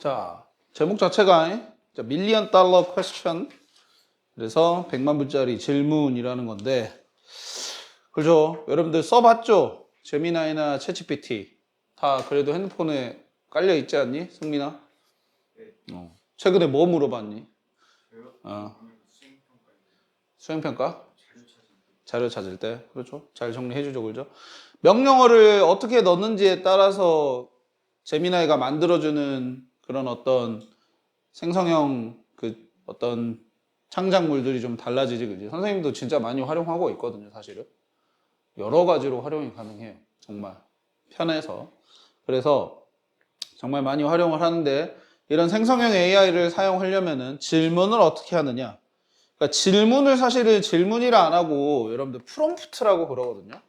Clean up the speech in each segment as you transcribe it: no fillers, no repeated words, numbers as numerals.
자, 제목 자체가 밀리언 달러 퀘스천. 그래서 100만 불짜리 질문이라는 건데, 그죠? 여러분들 써봤죠? 제미나이나 챗GPT 다 그래도 핸드폰에 깔려 있지 않니, 승민아? 최근에 뭐 물어봤니? 수행평가? 자료 찾을 때. 그렇죠? 잘 정리해주죠, 그죠? 명령어를 어떻게 넣는지에 따라서 제미나이가 만들어주는 그런 어떤 생성형 그 어떤 창작물들이 좀 달라지지, 그지? 선생님도 진짜 많이 활용하고 있거든요, 사실은. 여러 가지로 활용이 가능해요. 정말 편해서. 그래서 정말 많이 활용을 하는데, 이런 생성형 AI를 사용하려면은 질문을 어떻게 하느냐? 그러니까 질문을 사실은 질문이라 안 하고 여러분들 프롬프트라고 그러거든요.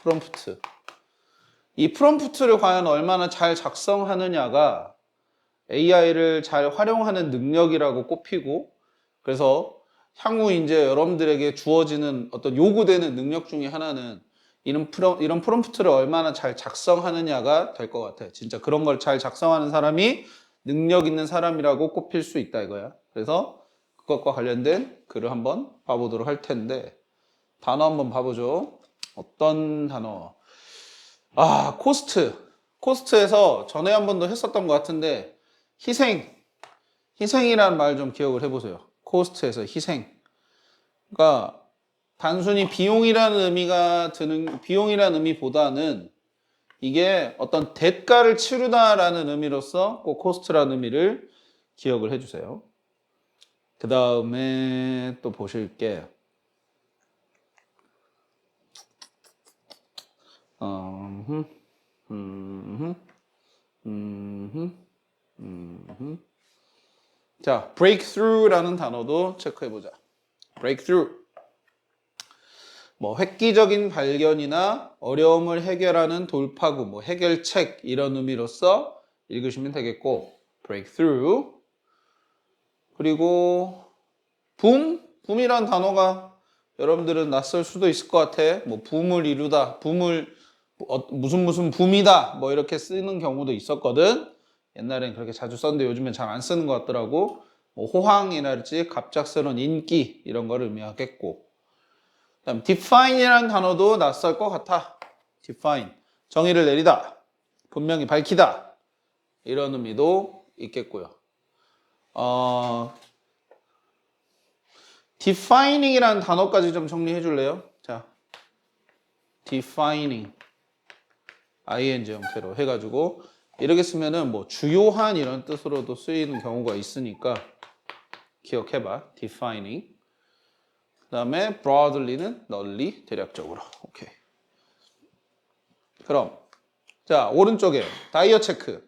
프롬프트. 이 프롬프트를 과연 얼마나 잘 작성하느냐가 AI를 잘 활용하는 능력이라고 꼽히고, 그래서 향후 이제 여러분들에게 주어지는 어떤 요구되는 능력 중에 하나는 이런 프롬프트를 얼마나 잘 작성하느냐가 될 것 같아. 진짜 그런 걸 잘 작성하는 사람이 능력 있는 사람이라고 꼽힐 수 있다 이거야. 그래서 그것과 관련된 글을 한번 봐보도록 할 텐데, 단어 한번 봐보죠. 어떤 단어? 코스트. 코스트에서 전에 한 번도 했었던 것 같은데, 희생이라는 말 좀 기억을 해보세요. 코스트에서 희생. 그러니까 단순히 비용이라는 의미보다는 이게 어떤 대가를 치르다라는 의미로서 꼭 코스트라는 의미를 기억을 해주세요. 그 다음에 또 보실 게 자, breakthrough라는 단어도 체크해보자. breakthrough. 뭐 획기적인 발견이나 어려움을 해결하는 돌파구, 뭐 해결책 이런 의미로서 읽으시면 되겠고, breakthrough. 그리고 붐이란 단어가 여러분들은 낯설 수도 있을 것 같아. 뭐 붐을 이루다, 무슨 붐이다, 뭐 이렇게 쓰는 경우도 있었거든. 옛날엔 그렇게 자주 썼는데 요즘엔 잘 안 쓰는 것 같더라고. 뭐 호황이랄지 갑작스러운 인기 이런 거를 의미하겠고, 그다음 define이라는 단어도 낯설 것 같아. define, 정의를 내리다, 분명히 밝히다 이런 의미도 있겠고요. defining이라는 단어까지 좀 정리해 줄래요? 자, defining, ing 형태로 해가지고 이렇게 쓰면은 뭐 주요한 이런 뜻으로도 쓰이는 경우가 있으니까 기억해봐. defining. 그 다음에 broadly는 널리, 대략적으로. 오케이. 그럼 자, 오른쪽에 다이어 체크.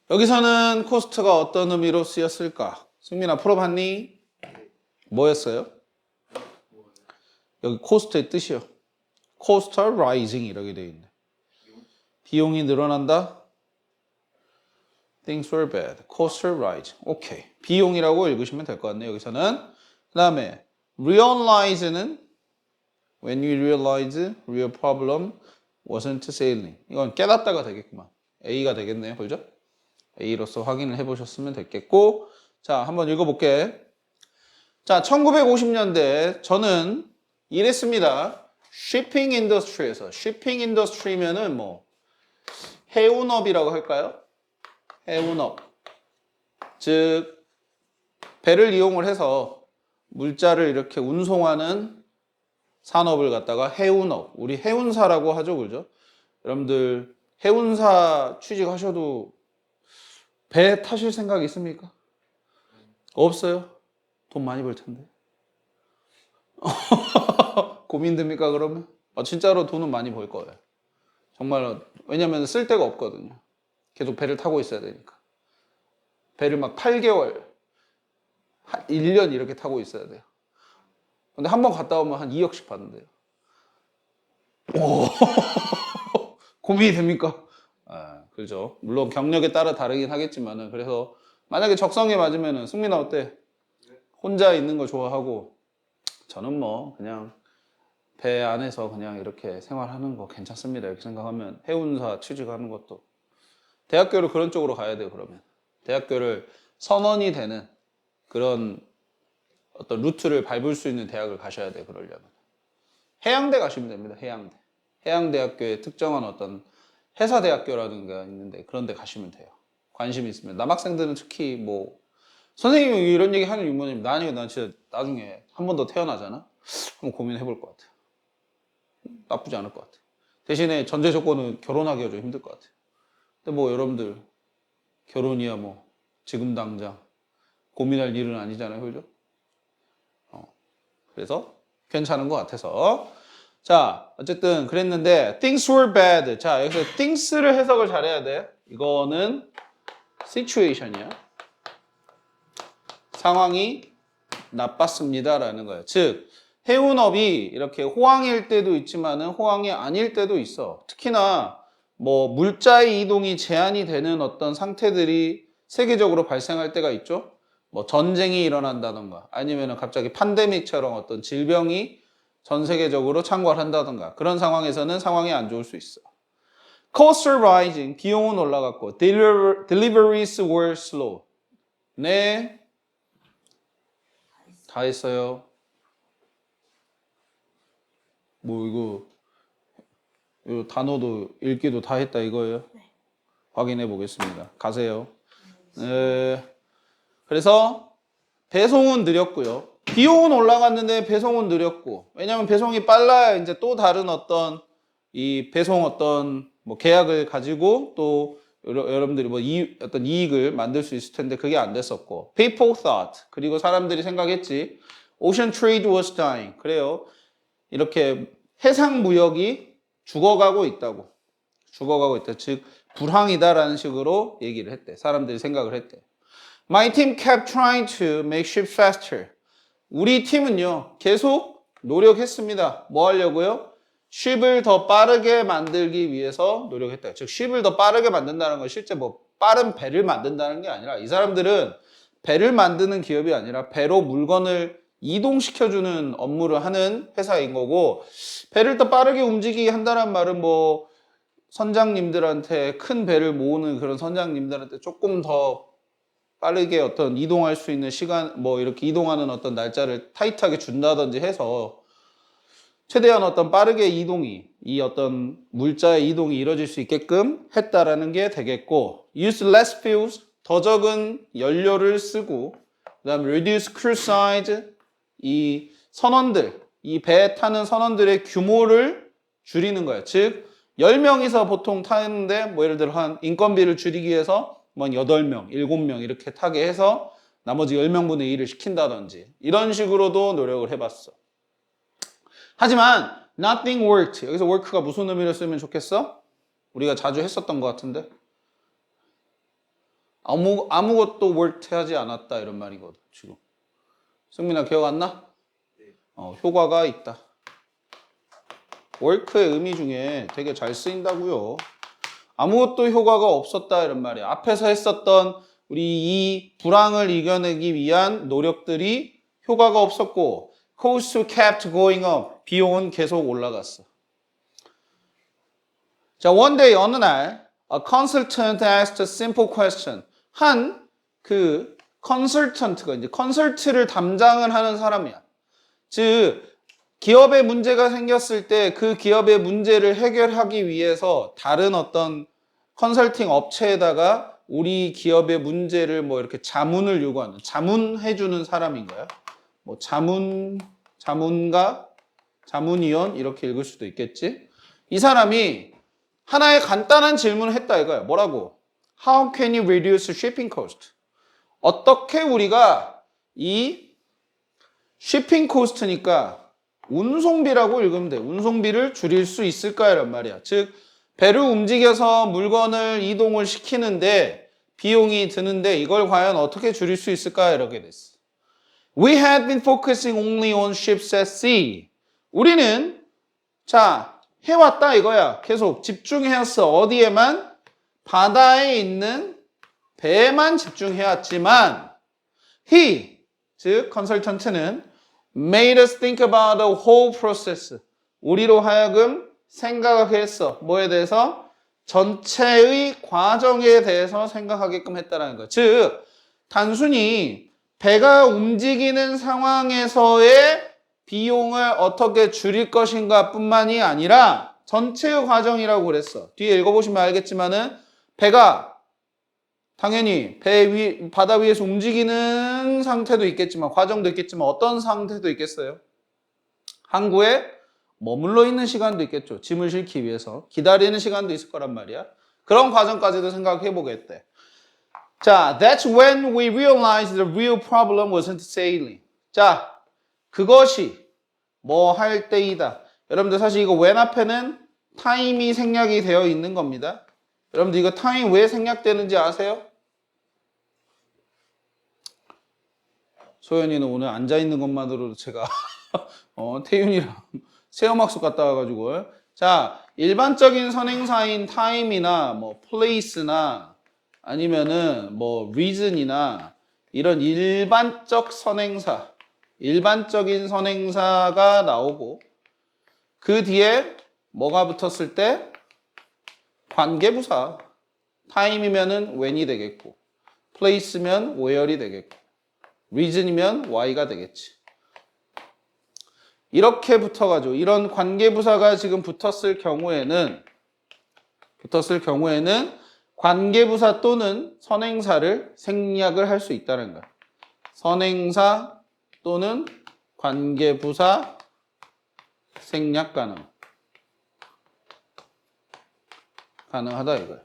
여기서는 코스트가 어떤 의미로 쓰였을까? 승민아, 풀어봤니? 뭐였어요? 여기 코스트의 뜻이요. cost rising 이렇게 되어 있네. 비용이 늘어난다. Things were bad. cost rise. 오케이. 비용이라고 읽으시면 될 것 같네요. 여기서는. 그 다음에 realize는 when you realize real problem wasn't sailing. 이건 깨닫다가 되겠구만. A가 되겠네요. 그죠? A로서 확인을 해보셨으면 됐겠고, 자, 한번 읽어볼게. 자, 1950년대 저는 일했습니다. shipping industry에서. shipping industry면은 뭐 해운업이라고 할까요? 해운업. 즉 배를 이용을 해서 물자를 이렇게 운송하는 산업을 갖다가 해운업. 우리 해운사라고 하죠, 그죠? 여러분들 해운사 취직하셔도 배 타실 생각 있습니까? 없어요? 돈 많이 벌 텐데. 고민됩니까, 그러면? 진짜로 돈은 많이 벌 거예요. 정말, 왜냐면 쓸 데가 없거든요. 계속 배를 타고 있어야 되니까. 배를 막 8개월, 1년 이렇게 타고 있어야 돼요. 근데 한 번 갔다 오면 한 2억씩 받는데요. 오, 고민이 됩니까? 그렇죠. 물론 경력에 따라 다르긴 하겠지만은, 그래서 만약에 적성에 맞으면은, 승민아 어때? 혼자 있는 거 좋아하고, 저는 뭐 그냥 배 안에서 그냥 이렇게 생활하는 거 괜찮습니다. 이렇게 생각하면 해운사 취직하는 것도 대학교를 그런 쪽으로 가야 돼요. 그러면 대학교를 선원이 되는 그런 어떤 루트를 밟을 수 있는 대학을 가셔야 돼요. 그러려면 해양대 가시면 됩니다. 해양대. 해양대학교에 특정한 어떤 해사대학교라든가 있는데 그런 데 가시면 돼요. 관심 있으면. 남학생들은 특히 뭐 선생님이 이런 얘기 하는 이유는 난 진짜 나중에 한 번 더 태어나잖아? 한번 고민해 볼 것 같아. 나쁘지 않을 것 같아. 대신에 전제 조건은 결혼하기가 좀 힘들 것 같아. 근데 뭐 여러분들 결혼이야 뭐 지금 당장 고민할 일은 아니잖아요. 그죠? 그래서 괜찮은 것 같아서. 자, 어쨌든 그랬는데 things were bad. 자, 여기서 things를 해석을 잘해야 돼. 이거는 situation이야. 상황이 나빴습니다라는 거예요. 즉 해운업이 이렇게 호황일 때도 있지만은 호황이 아닐 때도 있어. 특히나 뭐 물자의 이동이 제한이 되는 어떤 상태들이 세계적으로 발생할 때가 있죠. 뭐 전쟁이 일어난다던가 아니면은 갑자기 팬데믹처럼 어떤 질병이 전 세계적으로 창궐한다던가 그런 상황에서는 상황이 안 좋을 수 있어. Costs are rising. 비용은 올라갔고 deliveries were slow. 네. 다 했어요. 뭐 이거 단어도 읽기도 다 했다 이거예요? 네. 확인해 보겠습니다. 가세요. 그래서 배송은 느렸고요. 비용은 올라갔는데 배송은 느렸고 왜냐하면 배송이 빨라야 이제 또 다른 어떤 이 배송 어떤 뭐 계약을 가지고 또 여러분들이 뭐 어떤 이익을 만들 수 있을 텐데 그게 안 됐었고 people thought 그리고 사람들이 생각했지 ocean trade was dying 그래요. 이렇게 해상 무역이 죽어가고 있다. 즉 불황이다라는 식으로 얘기를 했대. 사람들이 생각을 했대. My team kept trying to make ships faster. 우리 팀은요 계속 노력했습니다. 뭐 하려고요? 쉽을 더 빠르게 만들기 위해서 노력했다. 즉 쉽을 더 빠르게 만든다는 건 실제 뭐 빠른 배를 만든다는 게 아니라 이 사람들은 배를 만드는 기업이 아니라 배로 물건을 이동시켜주는 업무를 하는 회사인 거고 배를 더 빠르게 움직이게 한다는 말은 뭐 선장님들한테 큰 배를 모으는 그런 선장님들한테 조금 더 빠르게 어떤 이동할 수 있는 시간 뭐 이렇게 이동하는 어떤 날짜를 타이트하게 준다든지 해서 최대한 어떤 빠르게 이동이 이 어떤 물자의 이동이 이루어질 수 있게끔 했다라는 게 되겠고 use less fuels 더 적은 연료를 쓰고 그다음에 reduce crew size 이 선원들 이 배에 타는 선원들의 규모를 줄이는 거예요. 즉 10명이서 보통 타는데 뭐 예를 들어 한 인건비를 줄이기 위해서 뭐 8명, 7명 이렇게 타게 해서 나머지 10명분의 1을 시킨다든지 이런 식으로도 노력을 해봤어. 하지만 nothing worked. 여기서 work가 무슨 의미로 쓰면 좋겠어? 우리가 자주 했었던 것 같은데 아무것도 worked 하지 않았다 이런 말이거든 지금. 승민아 기억 안 나? 효과가 있다. work의 의미 중에 되게 잘 쓰인다고요. 아무것도 효과가 없었다 이런 말이야. 앞에서 했었던 우리 이 불황을 이겨내기 위한 노력들이 효과가 없었고 costs kept going up. 비용은 계속 올라갔어. 자, one day 어느 날 a consultant asked a simple question. 한 그 컨설턴트가 이제 컨설트를 담당을 하는 사람이야. 즉 기업에 문제가 생겼을 때 그 기업의 문제를 해결하기 위해서 다른 어떤 컨설팅 업체에다가 우리 기업의 문제를 뭐 이렇게 자문을 요구하는 자문해주는 사람인 거야. 뭐 자문가, 자문위원 이렇게 읽을 수도 있겠지. 이 사람이 하나의 간단한 질문을 했다 이거야. 뭐라고? How can you reduce shipping cost? 어떻게 우리가 이 shipping cost니까 운송비라고 읽으면 돼. 운송비를 줄일 수 있을까? 이란 말이야. 즉 배를 움직여서 물건을 이동을 시키는데 비용이 드는데 이걸 과연 어떻게 줄일 수 있을까? 이렇게 됐어. We had been focusing only on ships at sea. 우리는 자 해왔다 이거야. 계속 집중해왔어. 어디에만? 바다에 있는 배에만 집중해왔지만 he, 즉 컨설턴트는 made us think about the whole process. 우리로 하여금 생각하게 했어. 뭐에 대해서? 전체의 과정에 대해서 생각하게끔 했다는 거야. 즉, 단순히 배가 움직이는 상황에서의 비용을 어떻게 줄일 것인가 뿐만이 아니라 전체의 과정이라고 그랬어. 뒤에 읽어보시면 알겠지만은 배가 당연히 바다 위에서 움직이는 상태도 있겠지만 과정도 있겠지만 어떤 상태도 있겠어요? 항구에 머물러 있는 시간도 있겠죠. 짐을 싣기 위해서 기다리는 시간도 있을 거란 말이야. 그런 과정까지도 생각해 보겠대. 자, that's when we realized the real problem wasn't sailing. 자, 그것이 뭐 할 때이다. 여러분들 사실 이거 when 앞에는 time이 생략이 되어 있는 겁니다. 여러분들 이거 time 왜 생략되는지 아세요? 소연이는 오늘 앉아있는 것만으로도 제가 태윤이랑 체험학습 갔다 와가지고 자, 일반적인 선행사인 time이나 뭐 place나 아니면은 뭐 reason이나 이런 일반적인 선행사가 나오고 그 뒤에 뭐가 붙었을 때 관계부사 time이면은 when이 되겠고 place면 where이 되겠고 reason이면 why가 되겠지. 이렇게 붙어가지고 이런 관계부사가 지금 붙었을 경우에는 관계부사 또는 선행사를 생략을 할 수 있다는 거야. 선행사 또는 관계부사 생략 가능하다 이거야.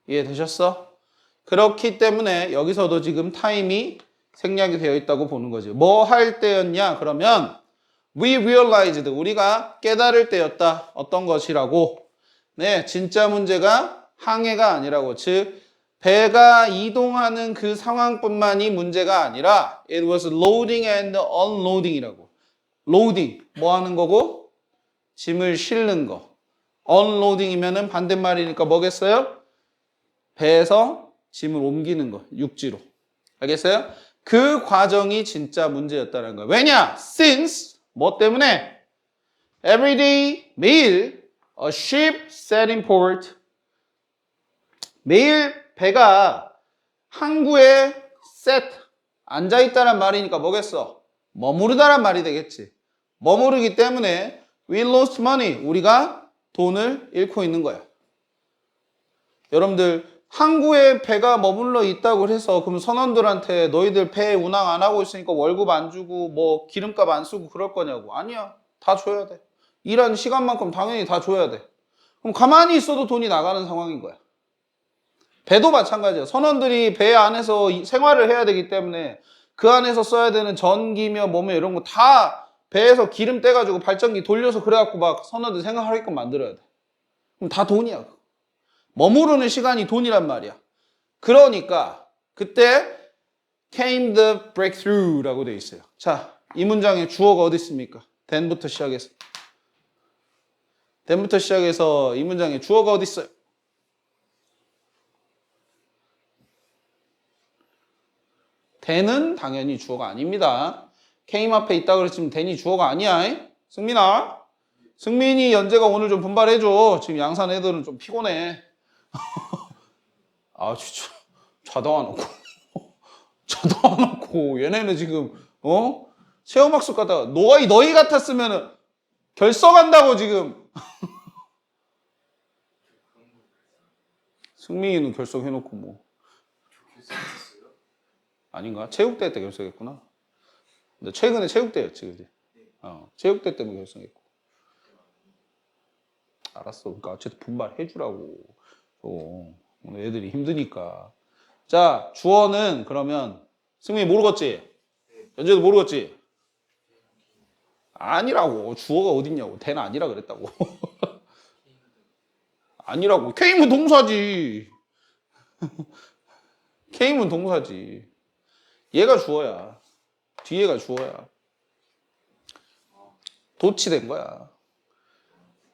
이해되셨어? 그렇기 때문에 여기서도 지금 타임이 생략이 되어 있다고 보는 거지. 뭐 할 때였냐? 그러면 we realized 우리가 깨달을 때였다. 어떤 것이라고? 네, 진짜 문제가 항해가 아니라고. 즉 배가 이동하는 그 상황뿐만이 문제가 아니라 it was loading and unloading이라고. loading 뭐 하는 거고? 짐을 실는 거. unloading이면은 반대말이니까 뭐겠어요? 배에서 짐을 옮기는 거, 육지로. 알겠어요? 그 과정이 진짜 문제였다는 거예요. 왜냐? Since 뭐 때문에? Everyday 매일 a ship set in port 매일 배가 항구에 set 앉아있다란 말이니까 뭐겠어? 머무르다란 말이 되겠지. 머무르기 때문에 we lost money 우리가 돈을 잃고 있는 거야. 여러분들 항구에 배가 머물러 있다고 해서 그럼 선원들한테 너희들 배 운항 안 하고 있으니까 월급 안 주고 뭐 기름값 안 쓰고 그럴 거냐고. 아니야. 다 줘야 돼. 일한 시간만큼 당연히 다 줘야 돼. 그럼 가만히 있어도 돈이 나가는 상황인 거야. 배도 마찬가지야. 선원들이 배 안에서 생활을 해야 되기 때문에 그 안에서 써야 되는 전기며 뭐며 이런 거 다 배에서 기름 떼가지고 발전기 돌려서 그래갖고 막 선원들 생활하게끔 만들어야 돼. 그럼 다 돈이야. 머무르는 시간이 돈이란 말이야. 그러니까 그때 came the breakthrough라고 되어 있어요. 자, 이 문장에 주어가 어디 있습니까? then부터 시작해서 이 문장에 주어가 어디 있어요? then은 당연히 주어가 아닙니다. came 앞에 있다 그랬지만 then이 주어가 아니야. 승민이 연재가 오늘 좀 분발해줘. 지금 양산 애들은 좀 피곤해. 아 진짜 자다와 놓고 얘네는 지금 체험학습 갔다가 너희 같았으면은 결석한다고 지금. 승민이는 결석해놓고 뭐 아닌가? 체육대회 때 결석했구나. 근데 최근에 체육대회였지 그지? 체육대회 때문에 결석했고. 알았어. 그러니까 어쨌든 분발해주라고. 오늘 애들이 힘드니까. 자, 주어는 그러면 승민이 모르겠지? 연재도 모르겠지? 아니라고. 주어가 어딨냐고. 대는 아니라 그랬다고. 아니라고. K면 동사지. K면 동사지. 얘가 주어야. 뒤에가 주어야. 도치된 거야.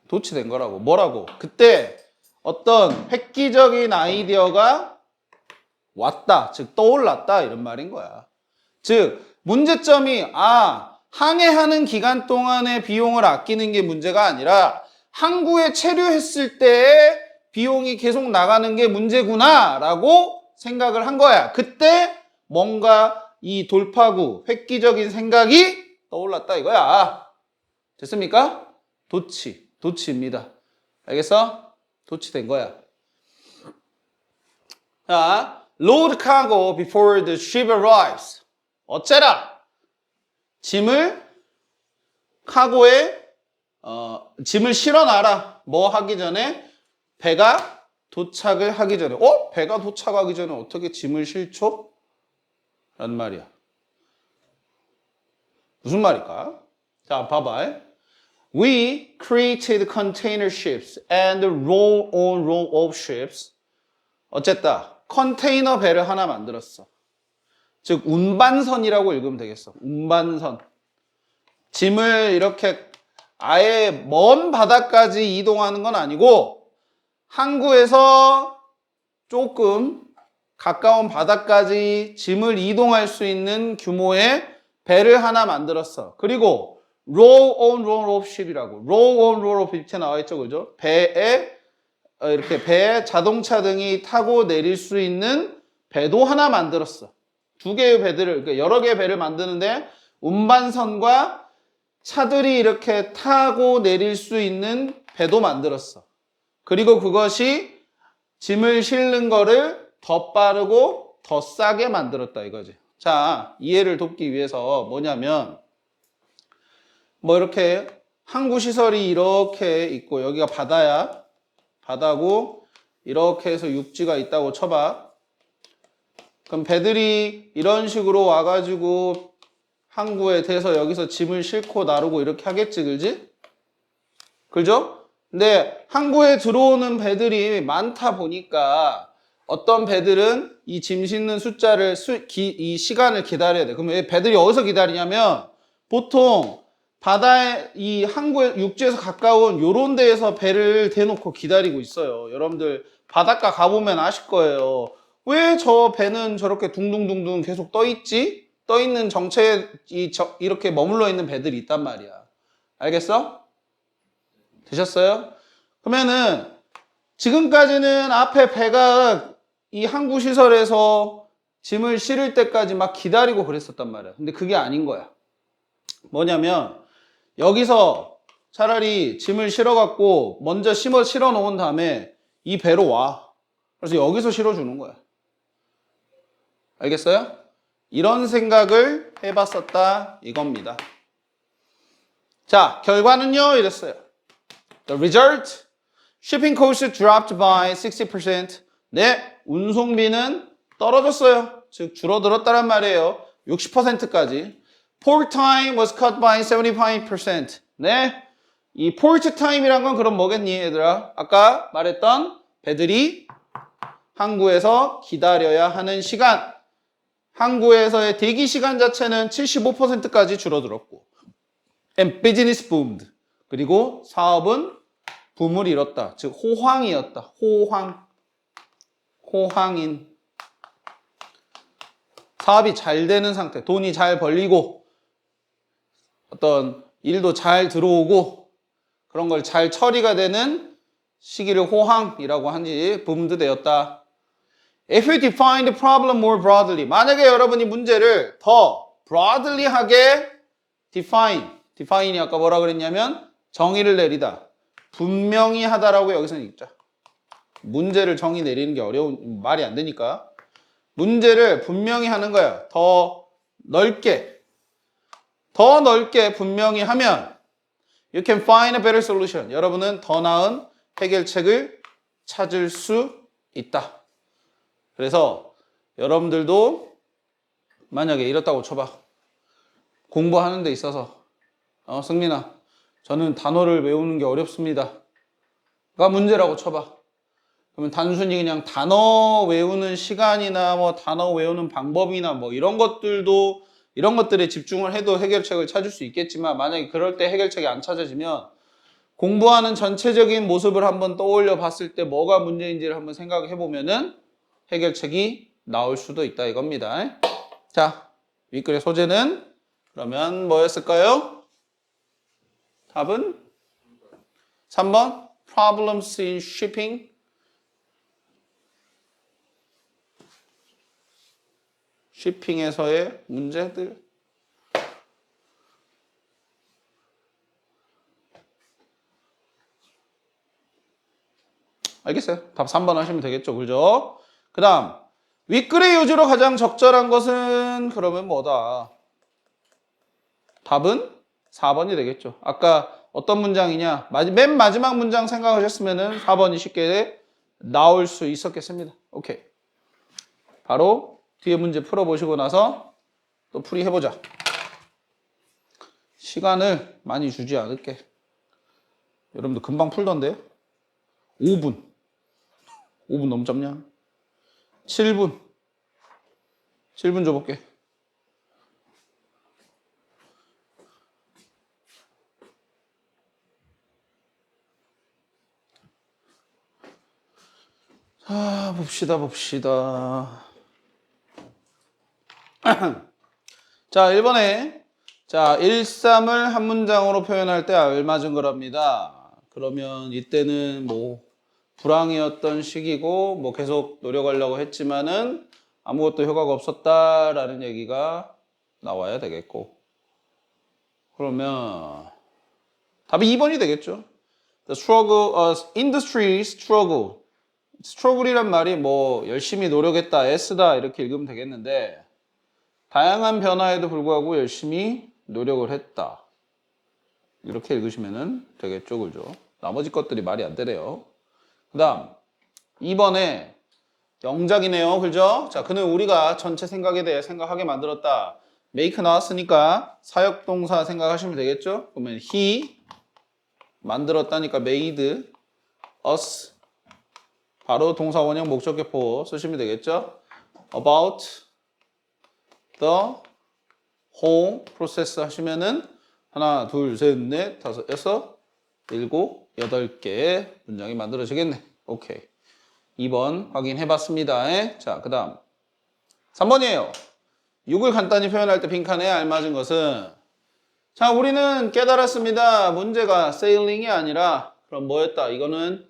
도치된 거라고. 뭐라고? 그때 어떤 획기적인 아이디어가 왔다. 즉 떠올랐다. 이런 말인 거야. 즉 문제점이 항해하는 기간 동안의 비용을 아끼는 게 문제가 아니라 항구에 체류했을 때의 비용이 계속 나가는 게 문제구나 라고 생각을 한 거야. 그때 뭔가 이 돌파구, 획기적인 생각이 떠올랐다 이거야. 됐습니까? 도치입니다. 알겠어? 도치된 거야. 자, load cargo before the ship arrives. 어째라? 짐을 실어놔라. 뭐 하기 전에? 배가 도착을 하기 전에. 배가 도착하기 전에 어떻게 짐을 실죠? 라는 말이야. 무슨 말일까? 자, 봐봐. We created container ships and roll-on, roll-off ships. 어쨌다. 컨테이너 배를 하나 만들었어. 즉 운반선이라고 읽으면 되겠어. 운반선. 짐을 이렇게 아예 먼 바다까지 이동하는 건 아니고 항구에서 조금 가까운 바다까지 짐을 이동할 수 있는 규모의 배를 하나 만들었어. 그리고 roll on, roll off ship이라고. roll on, roll off 밑에 나와 있죠, 그죠? 배에 자동차 등이 타고 내릴 수 있는 배도 하나 만들었어. 두 개의 배들을, 그러니까 여러 개의 배를 만드는데 운반선과 차들이 이렇게 타고 내릴 수 있는 배도 만들었어. 그리고 그것이 짐을 실는 거를 더 빠르고 더 싸게 만들었다 이거지. 자, 이해를 돕기 위해서 뭐냐면 이렇게 항구 시설이 이렇게 있고 여기가 바다야. 바다고 이렇게 해서 육지가 있다고 쳐봐. 그럼 배들이 이런 식으로 와가지고 항구에 대서 여기서 짐을 싣고 나르고 이렇게 하겠지, 그지? 그죠? 근데 항구에 들어오는 배들이 많다 보니까 어떤 배들은 이 짐 싣는 이 시간을 기다려야 돼. 그럼 배들이 어디서 기다리냐면 보통 바다에 이 항구에 육지에서 가까운 요런 데에서 배를 대놓고 기다리고 있어요. 여러분들 바닷가 가보면 아실 거예요. 왜 저 배는 저렇게 둥둥둥둥 계속 떠 있지? 떠 있는 정체에 이렇게 머물러 있는 배들이 있단 말이야. 알겠어? 되셨어요? 그러면은 지금까지는 앞에 배가 이 항구 시설에서 짐을 실을 때까지 막 기다리고 그랬었단 말이야. 근데 그게 아닌 거야. 뭐냐면 여기서 차라리 짐을 실어갖고 먼저 실어 놓은 다음에 이 배로 와. 그래서 여기서 실어주는 거야. 알겠어요? 이런 생각을 해봤었다 이겁니다. 자, 결과는요 이랬어요. The result, shipping costs dropped by 60%. 네, 운송비는 떨어졌어요. 즉 줄어들었다란 말이에요. 60%까지. Port time was cut by 75%. 네, 이 port time이란 건 그럼 뭐겠니 얘들아? 아까 말했던 배들이 항구에서 기다려야 하는 시간, 항구에서의 대기 시간 자체는 75%까지 줄어들었고 and business boomed. 그리고 사업은 붐을 이뤘다. 즉 호황이었다. 호황인. 사업이 잘 되는 상태. 돈이 잘 벌리고 어떤 일도 잘 들어오고 그런 걸 잘 처리가 되는 시기를 호황이라고 한지 붐드 되었다. If you define the problem more broadly, 만약에 여러분이 문제를 더 broadly하게 define이 아까 뭐라 그랬냐면 정의를 내리다. 분명히 하다라고 여기서는 읽자. 문제를 정의 내리는 게 어려운 말이 안 되니까 문제를 분명히 하는 거야. 더 넓게 분명히 하면 you can find a better solution. 여러분은 더 나은 해결책을 찾을 수 있다. 그래서 여러분들도 만약에 이렇다고 쳐봐. 공부하는 데 있어서 승민아, 저는 단어를 외우는 게 어렵습니다. 가 문제라고 쳐봐. 그러면 단순히 그냥 단어 외우는 시간이나 뭐 단어 외우는 방법이나 뭐 이런 것들에 집중을 해도 해결책을 찾을 수 있겠지만 만약에 그럴 때 해결책이 안 찾아지면 공부하는 전체적인 모습을 한번 떠올려 봤을 때 뭐가 문제인지를 한번 생각해 보면은 해결책이 나올 수도 있다 이겁니다. 자, 윗글의 소재는 그러면 뭐였을까요? 답은 3번 Problems in shipping. shipping에서의 문제들. 알겠어요. 답 3번 하시면 되겠죠. 그죠? 그 다음 윗글의 요지로 가장 적절한 것은 그러면 뭐다? 답은 4번이 되겠죠. 아까 어떤 문장이냐? 맨 마지막 문장 생각하셨으면 4번이 쉽게 나올 수 있었겠습니다. 오케이. 바로 뒤에 문제 풀어보시고 나서 또 풀이해보자. 시간을 많이 주지 않을게. 여러분들 금방 풀던데요? 5분. 5분 너무 짧냐? 7분. 7분 줘볼게. 자, 봅시다. 자, 1번에 자, 1, 3을 한 문장으로 표현할 때 알맞은 거랍니다. 그러면 이때는 뭐 불황이었던 시기고 뭐 계속 노력하려고 했지만은 아무것도 효과가 없었다라는 얘기가 나와야 되겠고. 그러면 답이 2번이 되겠죠. The struggle, industry struggle. struggle이란 말이 뭐 열심히 노력했다, 애쓰다 이렇게 읽으면 되겠는데 다양한 변화에도 불구하고 열심히 노력을 했다. 이렇게 읽으시면 되겠죠, 그죠? 나머지 것들이 말이 안 되네요. 그 다음 2번에 영작이네요, 그죠? 자, 그는 우리가 전체 생각에 대해 생각하게 만들었다. make 나왔으니까 사역동사 생각하시면 되겠죠? 그러면 he 만들었다니까 made us 바로 동사 원형 목적격보 쓰시면 되겠죠? about the whole process 하시면은 하나, 둘, 셋, 넷, 다섯, 여섯, 일곱, 여덟 개의 문장이 만들어지겠네. 오케이. 2번 확인해봤습니다. 자, 그 다음 3번이에요. 6을 간단히 표현할 때 빈칸에 알맞은 것은 자, 우리는 깨달았습니다. 문제가 sailing이 아니라 그럼 뭐였다? 이거는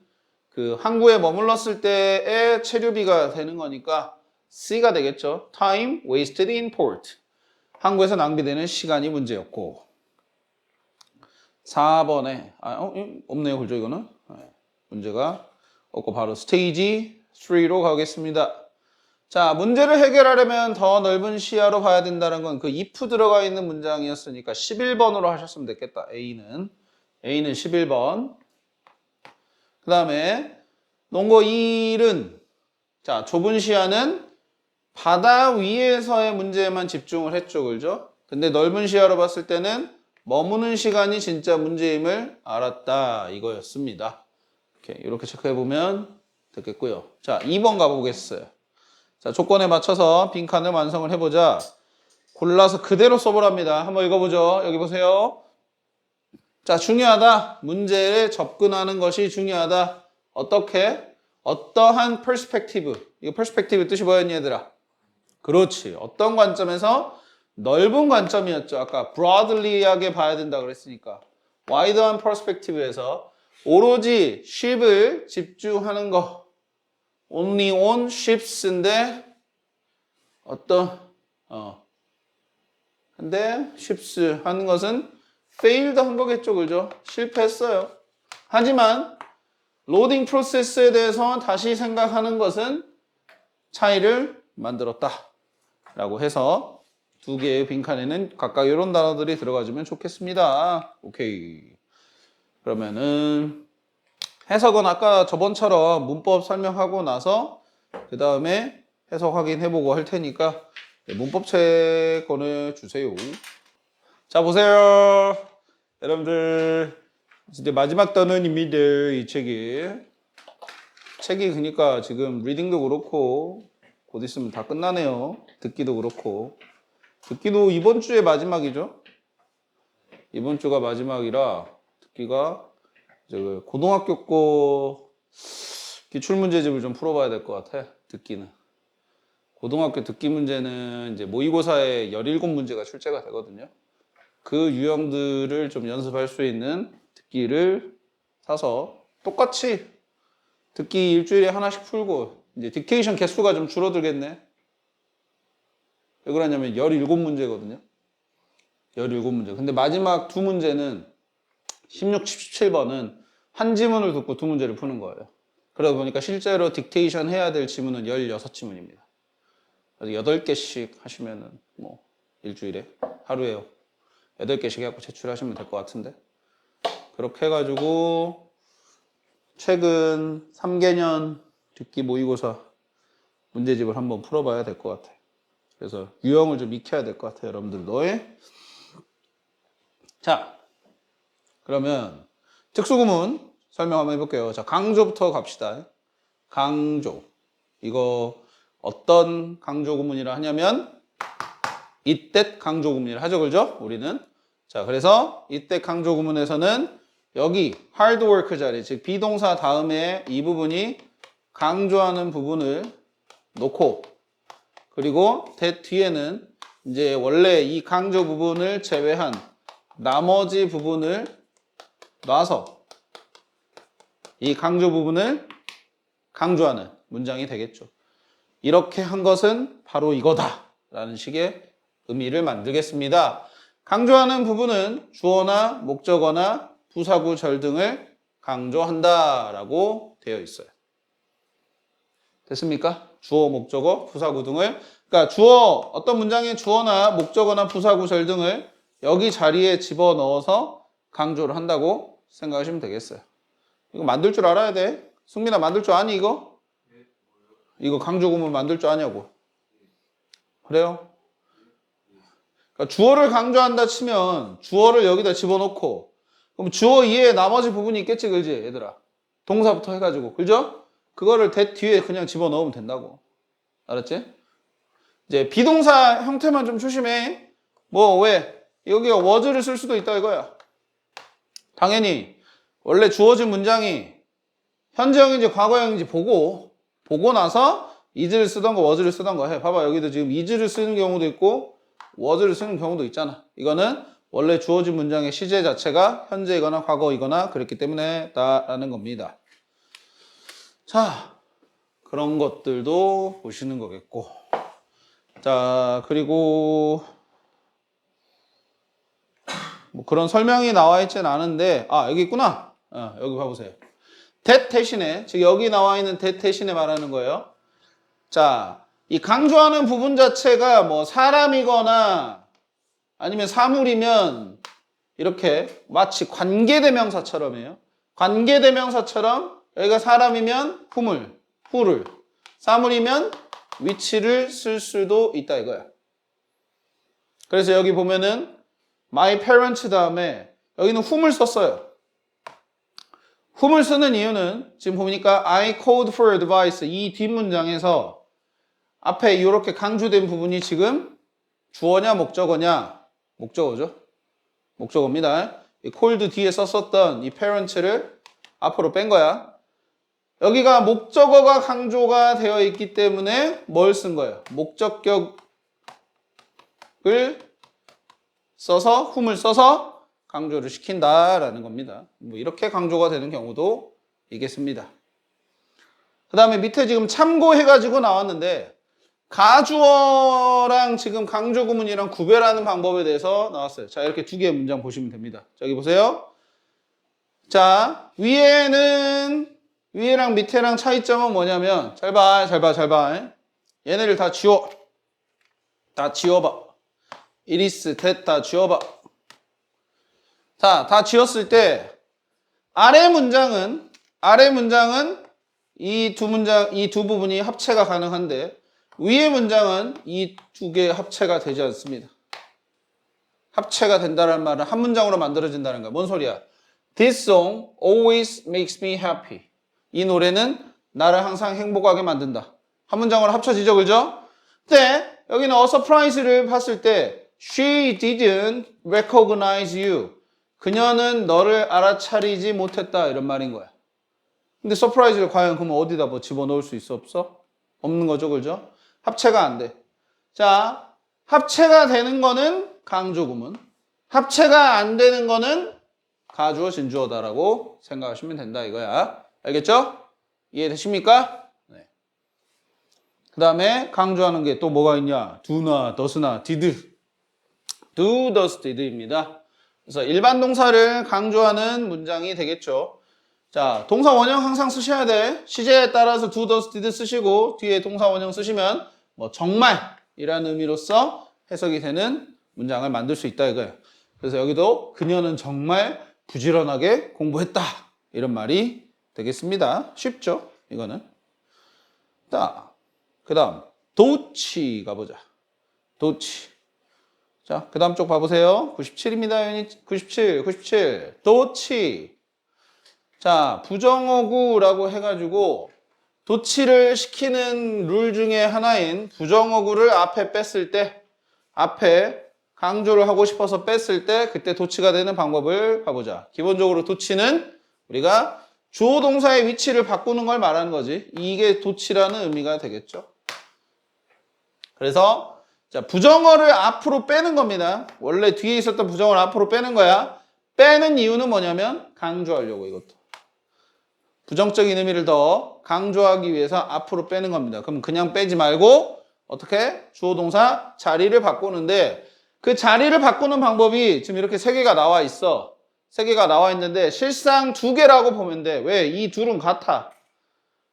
그 항구에 머물렀을 때의 체류비가 되는 거니까 C가 되겠죠. Time wasted in port. 항구에서 낭비되는 시간이 문제였고 4번에 없네요. 그죠 이거는? 네, 문제가 없고 바로 스테이지 3로 가겠습니다. 자, 문제를 해결하려면 더 넓은 시야로 봐야 된다는 건 그 if 들어가 있는 문장이었으니까 11번으로 하셨으면 됐겠다. A는 11번. 그 다음에 농구 1은 자, 좁은 시야는 바다 위에서의 문제에만 집중을 했죠. 그죠? 근데 넓은 시야로 봤을 때는 머무는 시간이 진짜 문제임을 알았다. 이거였습니다. 이렇게 체크해보면 되겠고요. 자, 2번 가보겠어요. 자, 조건에 맞춰서 빈칸을 완성을 해보자. 골라서 그대로 써보랍니다. 한번 읽어보죠. 여기 보세요. 자, 중요하다. 문제에 접근하는 것이 중요하다. 어떻게? 어떠한 perspective. 이거 perspective 뜻이 뭐였니, 얘들아? 그렇지. 어떤 관점에서? 넓은 관점이었죠. 아까 broadly하게 봐야 된다 그랬으니까. wide한 perspective에서 오로지 ship을 집중하는 거. only on ships인데 근데 ships 하는 것은 failed 한 거겠죠. 그죠? 실패했어요. 하지만 로딩 프로세스에 대해서 다시 생각하는 것은 차이를 만들었다. 라고 해서 두 개의 빈칸에는 각각 이런 단어들이 들어가주면 좋겠습니다. 오케이. 그러면은 해석은 아까 저번처럼 문법 설명하고 나서 그 다음에 해석 확인해보고 할 테니까 문법책 꺼내주세요. 자, 보세요. 여러분들 이제 마지막 단원입니다. 이 책이 그러니까 지금 리딩도 그렇고 곧 있으면 다 끝나네요. 듣기도 그렇고 듣기도 이번 주에 마지막이죠. 이번 주가 마지막이라 듣기가 이제 고등학교 거 기출문제집을 좀 풀어봐야 될 것 같아. 듣기는 고등학교 듣기 문제는 이제 모의고사에 17문제가 출제가 되거든요. 그 유형들을 좀 연습할 수 있는 듣기를 사서 똑같이 듣기 일주일에 하나씩 풀고 이제 딕테이션 개수가 좀 줄어들겠네. 왜 그러냐면 17문제거든요. 17문제. 근데 마지막 두 문제는 16, 17번은 한 지문을 듣고 두 문제를 푸는 거예요. 그러다 보니까 실제로 딕테이션 해야 될 지문은 16지문입니다. 그래서 8개씩 하시면은 뭐 일주일에 하루에 8개씩 해갖고 제출하시면 될 것 같은데. 그렇게 해가지고 최근 3개년 듣기 모의고사 문제집을 한번 풀어봐야 될 것 같아요. 그래서 유형을 좀 익혀야 될 것 같아요, 여러분들도. 자, 그러면 특수구문 설명 한번 해볼게요. 자, 강조부터 갑시다. 강조. 이거 어떤 강조구문이라 하냐면 이때 강조구문이라 하죠, 그죠? 우리는. 자, 그래서 이때 강조구문에서는 여기 hard work 자리, 즉 비동사 다음에 이 부분이 강조하는 부분을 놓고, 그리고 that 뒤에는 이제 원래 이 강조 부분을 제외한 나머지 부분을 놔서 이 강조 부분을 강조하는 문장이 되겠죠. 이렇게 한 것은 바로 이거다 라는 식의 의미를 만들겠습니다. 강조하는 부분은 주어나 목적어나 부사구절 등을 강조한다 라고 되어 있어요. 됐습니까? 주어, 목적어, 부사구 등을. 그러니까 주어, 어떤 문장의 주어나 목적어나 부사구절 등을 여기 자리에 집어넣어서 강조를 한다고 생각하시면 되겠어요. 이거 만들 줄 알아야 돼. 승민아, 만들 줄 아니 이거? 이거 강조구문 만들 줄 아냐고. 그래요? 그러니까 주어를 강조한다 치면 주어를 여기다 집어넣고, 그럼 주어 이외에 나머지 부분이 있겠지, 그지 얘들아? 동사부터 해가지고, 그죠? 그거를 that 뒤에 그냥 집어넣으면 된다고. 알았지? 이제 비동사 형태만 좀 조심해. 뭐 왜? 여기가 was를 쓸 수도 있다 이거야. 당연히 원래 주어진 문장이 현재형인지 과거형인지 보고 나서 is를 쓰던 거 was를 쓰던 거 해. 봐봐, 여기도 지금 is를 쓰는 경우도 있고 was를 쓰는 경우도 있잖아. 이거는 원래 주어진 문장의 시제 자체가 현재이거나 과거이거나 그렇기 때문에 라는 겁니다. 자, 그런 것들도 보시는 거겠고. 자, 그리고 뭐 그런 설명이 나와 있진 않은데, 아, 여기 있구나. 여기 봐보세요. that 대신에, 즉 여기 나와 있는 that 대신에 말하는 거예요. 자, 이 강조하는 부분 자체가 뭐 사람이거나 아니면 사물이면 이렇게 마치 관계대명사처럼이에요. 관계대명사처럼 여기가 사람이면 who를, 사물이면 which를 쓸 수도 있다 이거야. 그래서 여기 보면은 my parents 다음에 여기는 whom을 썼어요. whom을 쓰는 이유는 지금 보니까 I called for advice 이 뒷문장에서 앞에 이렇게 강조된 부분이 지금 주어냐 목적어냐? 목적어죠. 목적어입니다. 이 called 뒤에 썼었던 이 parents를 앞으로 뺀 거야. 여기가 목적어가 강조가 되어 있기 때문에 뭘 쓴 거예요? 목적격을 써서 whom을 써서 강조를 시킨다라는 겁니다. 뭐 이렇게 강조가 되는 경우도 있겠습니다. 그 다음에 밑에 지금 참고해가지고 나왔는데 가주어랑 지금 강조구문이랑 구별하는 방법에 대해서 나왔어요. 자, 이렇게 두 개의 문장 보시면 됩니다. 저기 보세요. 자, 위에랑 밑에랑 차이점은 뭐냐면 잘 봐. 얘네를 다 지워봐. it is, that 다 지워봐. 자, 다 지웠을 때 아래 문장은 이 두 부분이 합체가 가능한데 위의 문장은 이 두 개의 합체가 되지 않습니다. 합체가 된다는 말은 한 문장으로 만들어진다는 거야. 뭔 소리야? This song always makes me happy. 이 노래는 나를 항상 행복하게 만든다. 한 문장으로 합쳐지죠, 그죠? 근데 여기는 a surprise를 봤을 때 She didn't recognize you. 그녀는 너를 알아차리지 못했다 이런 말인 거야. 근데 서프라이즈를 과연 그러면 어디다 뭐 집어넣을 수 있어 없어? 없는 거죠, 그죠? 합체가 안 돼. 자, 합체가 되는 거는 강조구문. 합체가 안 되는 거는 가주어, 진주어다라고 생각하시면 된다 이거야. 알겠죠? 이해되십니까? 네. 그 다음에 강조하는 게 또 뭐가 있냐? do나, does나, did. do, does, did입니다. 그래서 일반 동사를 강조하는 문장이 되겠죠. 자, 동사 원형 항상 쓰셔야 돼. 시제에 따라서 do, does, did 쓰시고 뒤에 동사 원형 쓰시면 뭐 정말이라는 의미로서 해석이 되는 문장을 만들 수 있다 이거예요. 그래서 여기도 그녀는 정말 부지런하게 공부했다 이런 말이 되겠습니다. 쉽죠? 이거는. 자, 그 다음 도치 가보자. 도치. 자, 그 다음 쪽 봐보세요. 97입니다. 유닛 97. 도치. 자, 부정어구라고 해가지고 도치를 시키는 룰 중에 하나인 부정어구를 앞에 뺐을 때, 앞에 강조를 하고 싶어서 뺐을 때 그때 도치가 되는 방법을 봐보자. 기본적으로 도치는 우리가 주어 동사의 위치를 바꾸는 걸 말하는 거지. 이게 도치라는 의미가 되겠죠. 그래서 자, 부정어를 앞으로 빼는 겁니다. 원래 뒤에 있었던 부정어를 앞으로 빼는 거야. 빼는 이유는 뭐냐면 강조하려고 이것도. 부정적인 의미를 더 강조하기 위해서 앞으로 빼는 겁니다. 그럼 그냥 빼지 말고 어떻게? 주어 동사 자리를 바꾸는데 그 자리를 바꾸는 방법이 지금 이렇게 세 개가 나와 있어. 세 개가 나와 있는데 실상 두 개라고 보면 돼. 왜? 이 둘은 같아.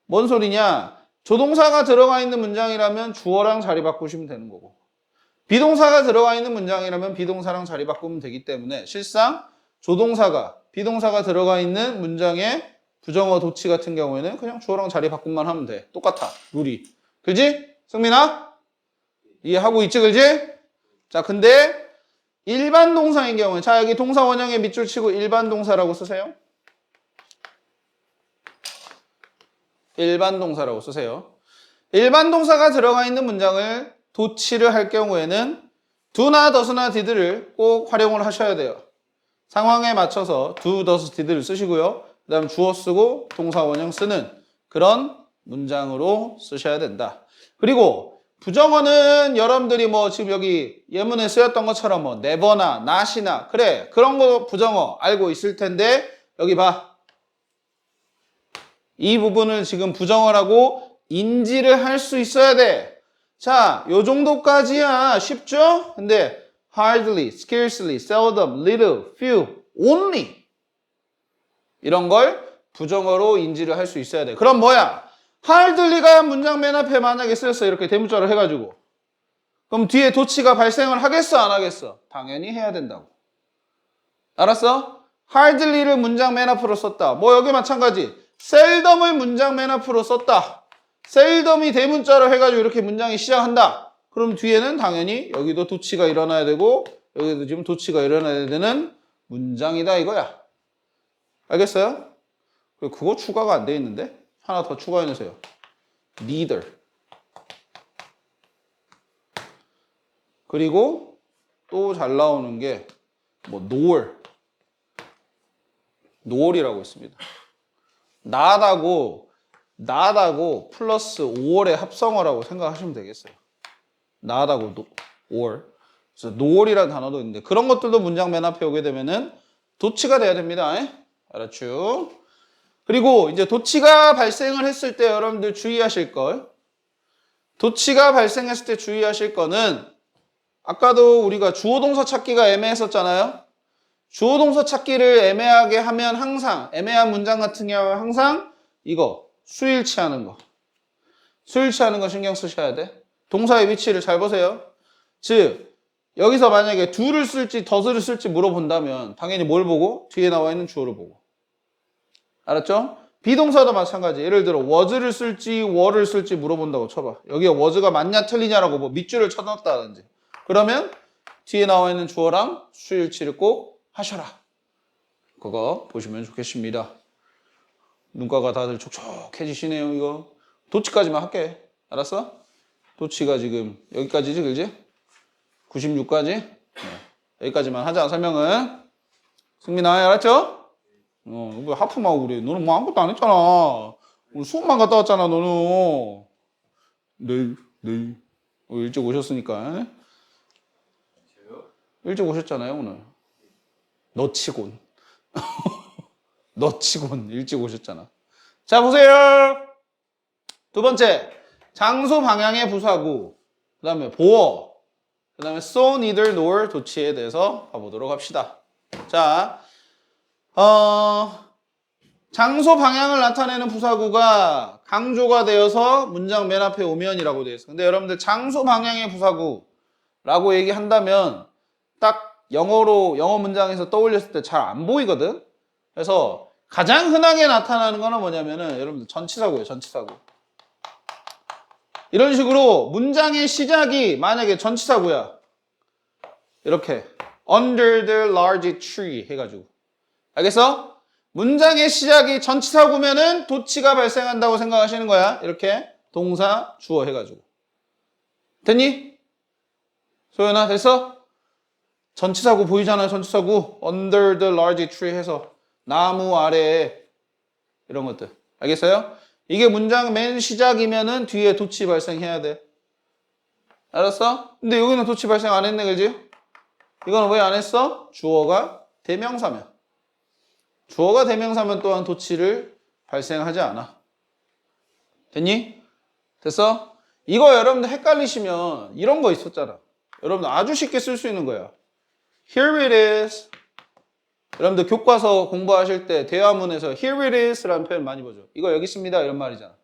뭔 소리냐? 조동사가 들어가 있는 문장이라면 주어랑 자리 바꾸시면 되는 거고 비동사가 들어가 있는 문장이라면 비동사랑 자리 바꾸면 되기 때문에 실상 조동사가 비동사가 들어가 있는 문장에 부정어 도치 같은 경우에는 그냥 주어랑 자리 바꾸만 하면 돼. 똑같아. 룰이. 그지? 승민아? 이해하고 있지 그지? 자 근데 일반 동사인 경우에 자 여기 동사 원형에 밑줄 치고 일반 동사라고 쓰세요. 일반 동사라고 쓰세요. 일반 동사가 들어가 있는 문장을 도치를 할 경우에는 do나 does나 did를 꼭 활용을 하셔야 돼요. 상황에 맞춰서 do, does, did를 쓰시고요. 그 다음 주어 쓰고 동사 원형 쓰는 그런 문장으로 쓰셔야 된다. 그리고 부정어는 여러분들이 뭐 지금 여기 예문에 쓰였던 것처럼 뭐 never나 not이나 그래 그런 거 부정어 알고 있을 텐데 여기 봐. 이 부분을 지금 부정어라고 인지를 할 수 있어야 돼. 자, 요 정도까지야 쉽죠? 근데 hardly, scarcely, seldom, little, few, only 이런 걸 부정어로 인지를 할 수 있어야 돼. 그럼 뭐야? hardly가 문장 맨 앞에 만약에 쓰였어. 이렇게 대문자로 해가지고. 그럼 뒤에 도치가 발생을 하겠어? 안 하겠어? 당연히 해야 된다고. 알았어? hardly를 문장 맨 앞으로 썼다. 뭐 여기 마찬가지. seldom을 문장 맨 앞으로 썼다. seldom이 대문자로 해가지고 이렇게 문장이 시작한다. 그럼 뒤에는 당연히 여기도 도치가 일어나야 되고 여기도 지금 도치가 일어나야 되는 문장이다 이거야. 알겠어요? 그거 추가가 안 돼 있는데? 하나 더 추가해 놓으세요. neither. 그리고 또 잘 나오는 게 뭐 nor이라고 있습니다. not하고 플러스 5월의 합성어라고 생각하시면 되겠어요. not하고 or. 그래서 nor이라는 단어도 있는데 그런 것들도 문장 맨 앞에 오게 되면은 도치가 돼야 됩니다. 알았죠? 그리고 이제 도치가 발생을 했을 때 여러분들 주의하실 걸. 도치가 발생했을 때 주의하실 거는 아까도 우리가 주어 동사 찾기가 애매했었잖아요. 주어 동사 찾기를 애매하게 하면 항상 애매한 문장 같은 경우는 항상 이거 수일치하는 거. 수일치하는 거 신경 쓰셔야 돼. 동사의 위치를 잘 보세요. 즉 여기서 만약에 do를 쓸지 does를 쓸지 물어본다면 당연히 뭘 보고? 뒤에 나와 있는 주어를 보고. 알았죠? 비동사도 마찬가지. 예를 들어 was를 쓸지 were를 쓸지 물어본다고 쳐봐. 여기에 was가 맞냐 틀리냐라고 뭐 밑줄을 쳐놨다든지. 그러면 뒤에 나와 있는 주어랑 수일치를 꼭 하셔라. 그거 보시면 좋겠습니다. 눈가가 다들 촉촉해지시네요. 이거 도치까지만 할게. 알았어? 도치가 지금 여기까지지 그지? 96까지? 네. 여기까지만 하자 설명은. 승민아 알았죠? 왜 하품하고 그래? 너는 뭐 아무것도 안 했잖아. 오늘 수업만 갔다 왔잖아 너는. 네. 일찍 오셨으니까. 일찍 오셨잖아요 오늘. 너 치곤. 너 치곤 일찍 오셨잖아. 자, 보세요. 두 번째, 장소 방향의 부사구. 그 다음에 보어. 그 다음에 so, neither, nor 도치에 대해서 봐보도록 합시다. 자, 장소 방향을 나타내는 부사구가 강조가 되어서 문장 맨 앞에 오면이라고 되어 있어요. 근데 여러분들 장소 방향의 부사구라고 얘기한다면 딱 영어 문장에서 떠올렸을 때 잘 안 보이거든. 그래서 가장 흔하게 나타나는 거는 뭐냐면은 여러분들 전치사구예요. 전치사구. 이런 식으로 문장의 시작이 만약에 전치사구야. 이렇게 under the large tree 해가지고. 알겠어? 문장의 시작이 전치사구면은 도치가 발생한다고 생각하시는 거야. 이렇게 동사, 주어 해가지고. 됐니? 소연아, 됐어? 전치사구 보이잖아요. 전치사구. under the large tree 해서 나무 아래에 이런 것들. 알겠어요? 이게 문장 맨 시작이면은 뒤에 도치 발생해야 돼. 알았어? 근데 여기는 도치 발생 안 했네, 그지? 이건 왜 안 했어? 주어가 대명사면. 주어가 대명사면 또한 도치를 발생하지 않아. 됐니? 됐어? 이거 여러분들 헷갈리시면 이런 거 있었잖아. 여러분들 아주 쉽게 쓸 수 있는 거야. Here it is. 여러분들 교과서 공부하실 때 대화문에서 Here it is 라는 표현 많이 보죠. 이거 여기 있습니다 이런 말이잖아.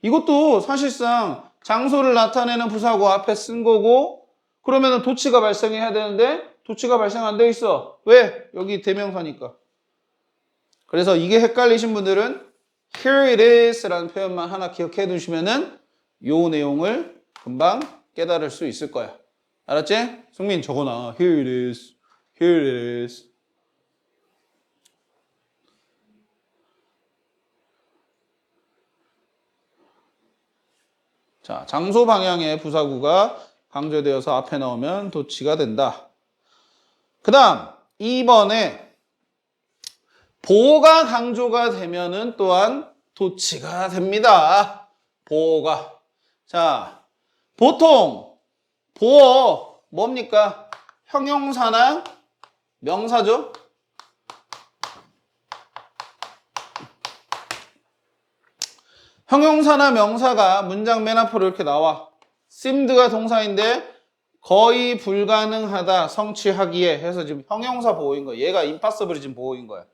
이것도 사실상 장소를 나타내는 부사구 앞에 쓴 거고 그러면은 도치가 발생해야 되는데 도치가 발생 안 돼 있어. 왜? 여기 대명사니까. 그래서 이게 헷갈리신 분들은 Here it is 라는 표현만 하나 기억해 두시면은 요 내용을 금방 깨달을 수 있을 거야. 알았지? 승민 적어놔. Here it is. Here it is. 자, 장소 방향의 부사구가 강조되어서 앞에 나오면 도치가 된다. 그 다음 2번에 보어가 강조가 되면은 또한 도치가 됩니다. 보어가. 자, 보통 보어 뭡니까? 형용사나 명사죠? 형용사나 명사가 문장 맨 앞으로 이렇게 나와. seemed가 동사인데 거의 불가능하다, 성취하기에 해서 지금 형용사 보호인 거야. 얘가 impossible이 지금 보호인 거야.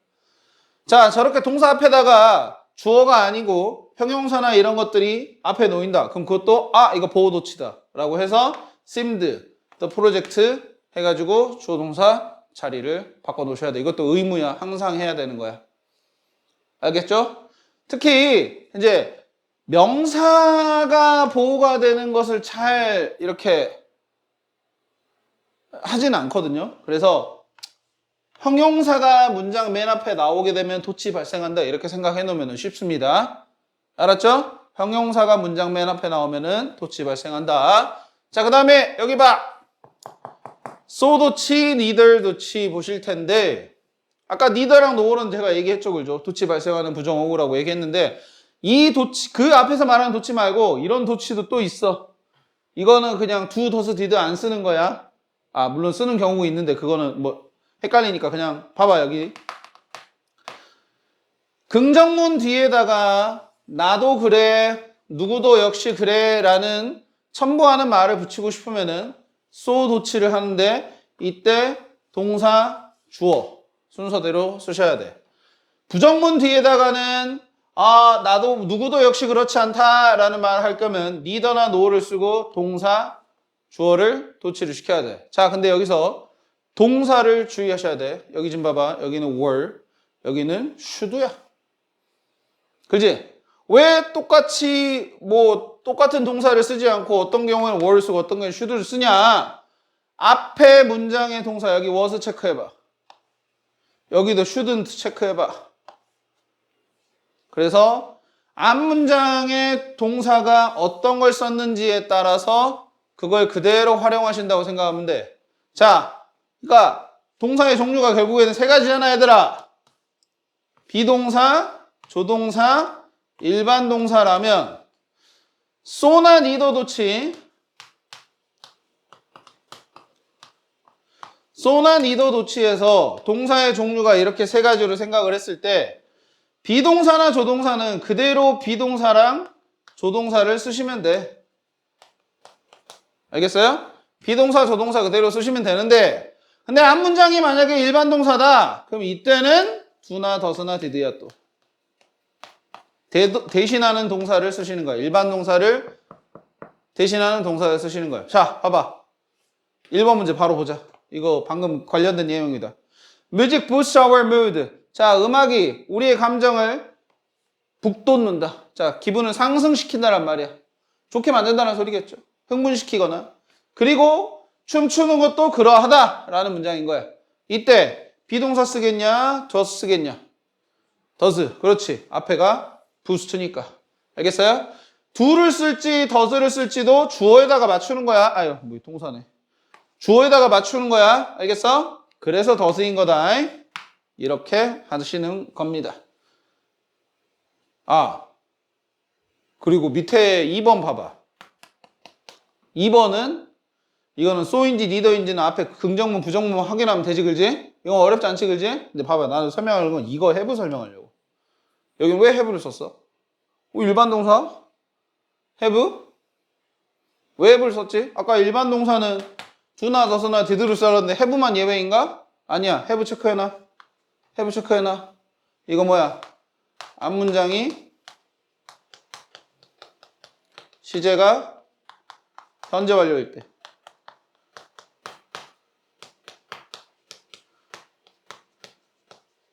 자, 저렇게 동사 앞에다가 주어가 아니고 형용사나 이런 것들이 앞에 놓인다. 그럼 그것도 이거 보호도치다 라고 해서 seemed, the project 해가지고 주어 동사 자리를 바꿔 놓으셔야 돼. 이것도 의무야. 항상 해야 되는 거야. 알겠죠? 특히 이제 명사가 보호가 되는 것을 잘 이렇게 하진 않거든요. 그래서 형용사가 문장 맨 앞에 나오게 되면 도치 발생한다 이렇게 생각해 놓으면 쉽습니다. 알았죠? 형용사가 문장 맨 앞에 나오면은 도치 발생한다. 자, 그 다음에 여기 봐. so 도치, neither 도치 보실 텐데 아까 neither랑 nor은 제가 얘기했죠, 그죠? 도치 발생하는 부정어구라고 얘기했는데 이 도치, 그 앞에서 말하는 도치 말고 이런 도치도 또 있어. 이거는 그냥 do, does, did 안 쓰는 거야. 물론 쓰는 경우 있는데 그거는 뭐 헷갈리니까 그냥 봐봐 여기. 긍정문 뒤에다가 나도 그래, 누구도 역시 그래 라는 첨부하는 말을 붙이고 싶으면은 so 도치를 하는데 이때 동사, 주어 순서대로 쓰셔야 돼. 부정문 뒤에다가는 나도 누구도 역시 그렇지 않다 라는 말을 할 거면 neither나 no를 쓰고 동사, 주어를 도치를 시켜야 돼. 자, 근데 여기서 동사를 주의하셔야 돼. 여기 좀 봐봐. 여기는 were, 여기는 should야. 그지? 왜 똑같이 똑같은 동사를 쓰지 않고 어떤 경우에는 were 쓰고 어떤 경우에는 should를 쓰냐? 앞에 문장의 동사 여기 was 체크해봐. 여기도 shouldn't 체크해봐. 그래서 앞 문장의 동사가 어떤 걸 썼는지에 따라서 그걸 그대로 활용하신다고 생각하면 돼. 자, 그러니까 동사의 종류가 결국에는 세 가지잖아, 얘들아. 비동사, 조동사, 일반 동사라면 so나 neither 도치, so나 neither 도치에서 동사의 종류가 이렇게 세 가지로 생각을 했을 때 비동사나 조동사는 그대로 비동사랑 조동사를 쓰시면 돼. 알겠어요? 비동사, 조동사 그대로 쓰시면 되는데 근데 한 문장이 만약에 일반 동사다. 그럼 이때는 do나 does나 did야 또. 대신하는 동사를 쓰시는 거야. 일반 동사를 대신하는 동사를 쓰시는 거야. 자, 봐봐. 1번 문제 바로 보자. 이거 방금 관련된 내용이다. Music boosts our mood. 자, 음악이 우리의 감정을 북돋는다. 자, 기분을 상승시킨다란 말이야. 좋게 만든다는 소리겠죠. 흥분시키거나. 그리고 춤추는 것도 그러하다라는 문장인 거야. 이때 비동사 쓰겠냐? does 쓰겠냐? does. 그렇지. 앞에가 부스트니까. 알겠어요? do를 쓸지 does를 쓸지도 주어에다가 맞추는 거야. 아유, 뭐 동사네. 주어에다가 맞추는 거야. 알겠어? 그래서 does인 거다. 이렇게 하시는 겁니다. 아, 그리고 밑에 2번 봐봐. 2번은 이거는 so인지 neither인지는 앞에 긍정문, 부정문 확인하면 되지, 그지? 이건 어렵지 않지, 그지? 근데 봐봐. 나는 설명하는 건 이거 have 설명하려고. 여긴 왜 have를 썼어? 일반 동사? have? 왜 have를 썼지? 아까 일반 동사는 do나 does나 did를 썼는데 have만 예외인가? 아니야. have 체크해놔. have 체크해놔. 이거 뭐야? 앞문장이 시제가 현재 완료일 때.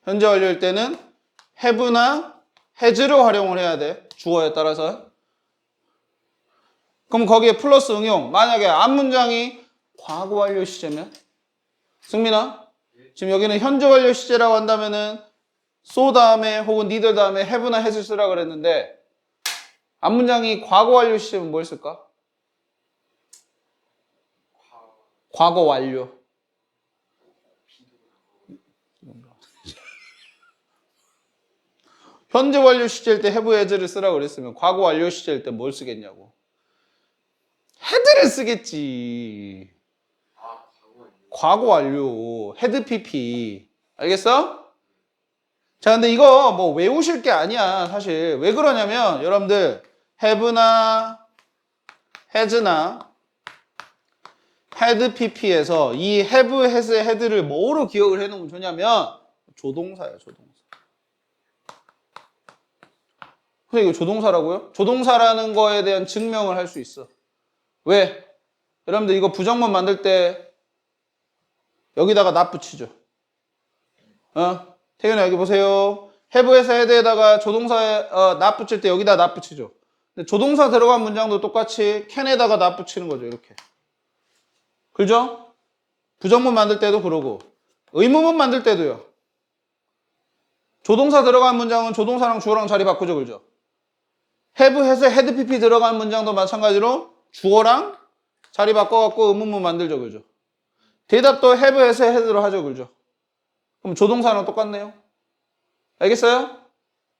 현재 완료일 때는 have나 has를 활용을 해야 돼. 주어에 따라서. 그럼 거기에 플러스 응용. 만약에 앞문장이 과거 완료 시제면? 승민아? 지금 여기는 현재 완료 시제라고 한다면은 so 다음에 혹은 neither 다음에 have나 has를 쓰라 그랬는데 앞문장이 과거 완료 시제면 뭘 쓸까? 과거 완료. 현재 완료 시제일 때 have has를 쓰라고 그랬으면 과거 완료 시제일 때 뭘 쓰겠냐고. had를 쓰겠지. 과거 완료. had pp. 알겠어? 자, 근데 이거 뭐 외우실 게 아니야, 사실. 왜 그러냐면 여러분들 have나 has나 had pp에서 이 have, has, had를 뭐로 기억을 해놓으면 좋냐면 조동사야, 조동사. 근데 이거 조동사라고요? 조동사라는 거에 대한 증명을 할 수 있어. 왜? 여러분들 이거 부정문 만들 때 여기다가 not 붙이죠. 태균아 여기 보세요. have에서 had에다가 조동사에 not 붙일 때 여기다 not 붙이죠. 근데 조동사 들어간 문장도 똑같이 can에다가 not 붙이는 거죠. 이렇게. 그죠? 부정문 만들 때도 그러고 의문문 만들 때도요. 조동사 들어간 문장은 조동사랑 주어랑 자리 바꾸죠. 그죠? have, has, had, pp 들어간 문장도 마찬가지로 주어랑 자리 바꿔갖고 의문문 만들죠. 그죠? 대답도 have, has, had로 하죠. 그죠? 그럼 조동사랑 똑같네요. 알겠어요?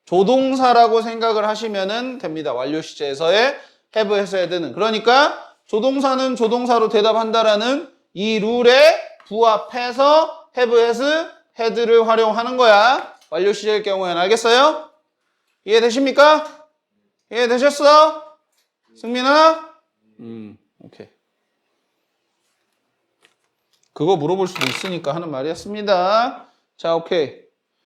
조동사라고 생각을 하시면 됩니다. 완료 시제에서의 have, has, had는. 그러니까 조동사는 조동사로 대답한다라는 이 룰에 부합해서 have, has, had를 활용하는 거야. 완료 시제일 경우에는. 알겠어요? 이해되십니까? 이해되셨어? 승민아? 오케이. 그거 물어볼 수도 있으니까 하는 말이었습니다. 자, 오케이.